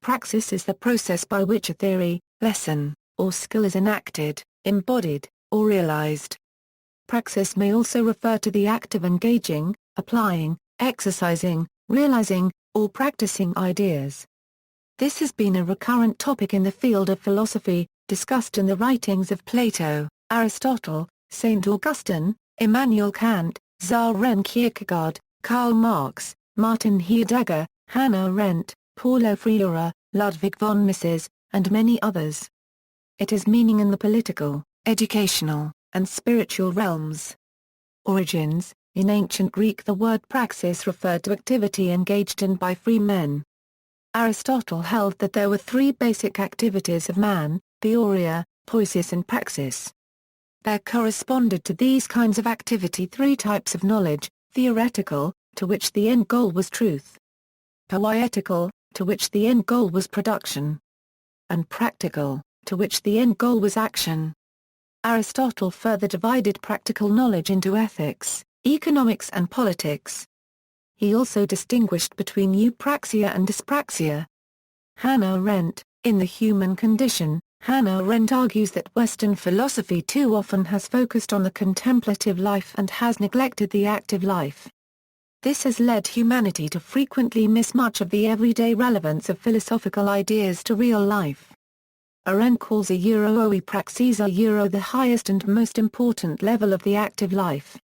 Praxis is the process by which a theory, lesson, or skill is enacted, embodied, or realized. Praxis may also refer to the act of engaging, applying, exercising, realizing, or practicing ideas. This has been a recurrent topic in the field of philosophy, discussed in the writings of Plato, Aristotle, St. Augustine, Immanuel Kant, Søren Kierkegaard, Karl Marx, Martin Heidegger, Hannah Arendt, Paulo Freire, Ludwig von Mises, and many others. It has meaning in the political, educational, and spiritual realms. Origins: in ancient Greek the word praxis referred to activity engaged in by free men. Aristotle held that there were three basic activities of man: theoria, poiesis and praxis. There corresponded to these kinds of activity three types of knowledge: theoretical, to which the end goal was truth; poietical, to which the end goal was production; and practical, to which the end goal was action. Aristotle further divided practical knowledge into ethics, economics and politics. He also distinguished between eupraxia and dyspraxia. Hannah Arendt, in The Human Condition, Hannah Arendt argues that Western philosophy too often has focused on the contemplative life and has neglected the active life. This has led humanity to frequently miss much of the everyday relevance of philosophical ideas to real life. Arendt calls praxis the highest and most important level of the active life.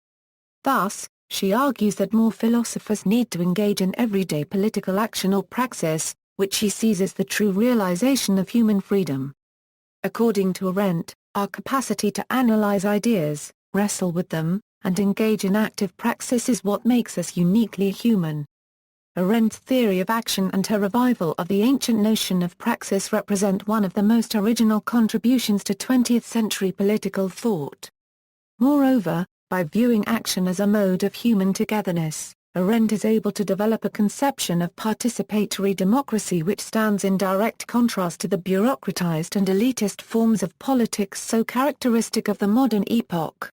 Thus, she argues that more philosophers need to engage in everyday political action or praxis, which she sees as the true realization of human freedom. According to Arendt, our capacity to analyze ideas, wrestle with them, and engage in active praxis is what makes us uniquely human. Arendt's theory of action and her revival of the ancient notion of praxis represent one of the most original contributions to 20th-century political thought. Moreover, by viewing action as a mode of human togetherness, Arendt is able to develop a conception of participatory democracy which stands in direct contrast to the bureaucratized and elitist forms of politics so characteristic of the modern epoch.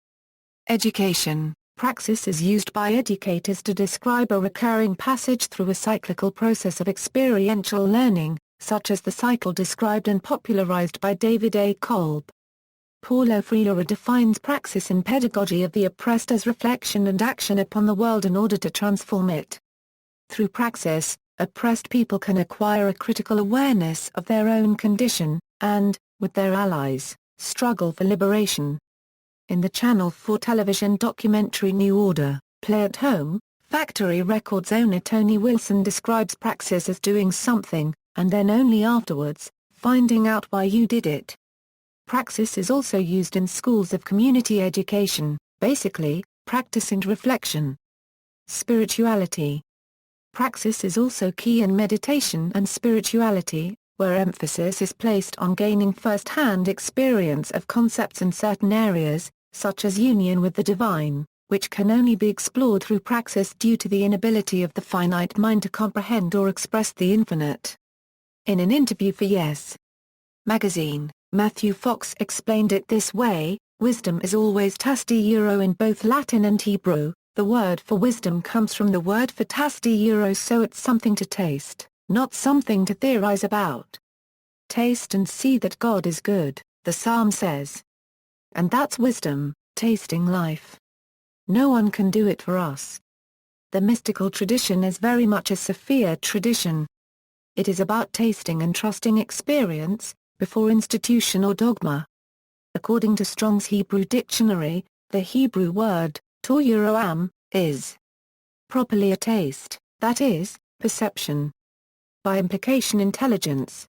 Education. Praxis is used by educators to describe a recurring passage through a cyclical process of experiential learning, such as the cycle described and popularized by David A. Kolb. Paulo Freire defines praxis in pedagogy of the oppressed as reflection and action upon the world in order to transform it. Through praxis, oppressed people can acquire a critical awareness of their own condition, and, with their allies, struggle for liberation. In the Channel 4 television documentary New Order, Play at Home, Factory Records owner Tony Wilson describes praxis as doing something, and then only afterwards, finding out why you did it. Praxis is also used in schools of community education, basically, practice and reflection. Spirituality. Praxis is also key in meditation and spirituality, where emphasis is placed on gaining first-hand experience of concepts in certain areas, such as union with the divine, which can only be explored through praxis due to the inability of the finite mind to comprehend or express the infinite. In an interview for Yes! magazine, Matthew Fox explained it this way: wisdom is always tasti in both Latin and Hebrew. The word for wisdom comes from the word for tasti, so it's something to taste, not something to theorize about. Taste and see that God is good, the psalm says. And that's wisdom, tasting life. No one can do it for us. The mystical tradition is very much a Sophia tradition. It is about tasting and trusting experience, before institution or dogma. According to Strong's Hebrew Dictionary, the Hebrew word, to'am, is properly a taste, that is, perception. By implication intelligence.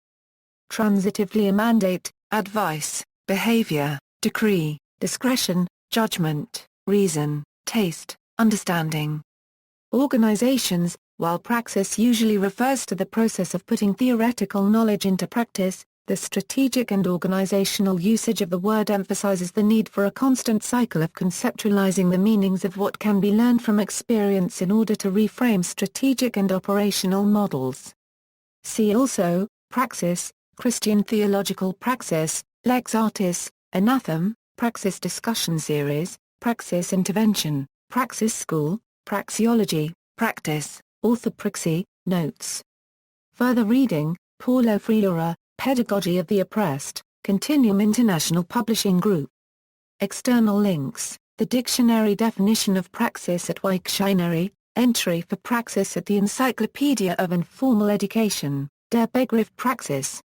Transitively a mandate, advice, behavior, decree, discretion, judgment, reason, taste, understanding. Organizations. While praxis usually refers to the process of putting theoretical knowledge into practice, the strategic and organizational usage of the word emphasizes the need for a constant cycle of conceptualizing the meanings of what can be learned from experience in order to reframe strategic and operational models. See also, praxis, Christian theological praxis, lex artis, anathema, praxis discussion series, praxis intervention, praxis school, praxeology, practice, orthopraxy, notes. Further reading, Paulo Freire, Pedagogy of the Oppressed, Continuum International Publishing Group. External links: the dictionary definition of praxis at Wiktionary, entry for praxis at the Encyclopedia of Informal Education, Der Begriff Praxis.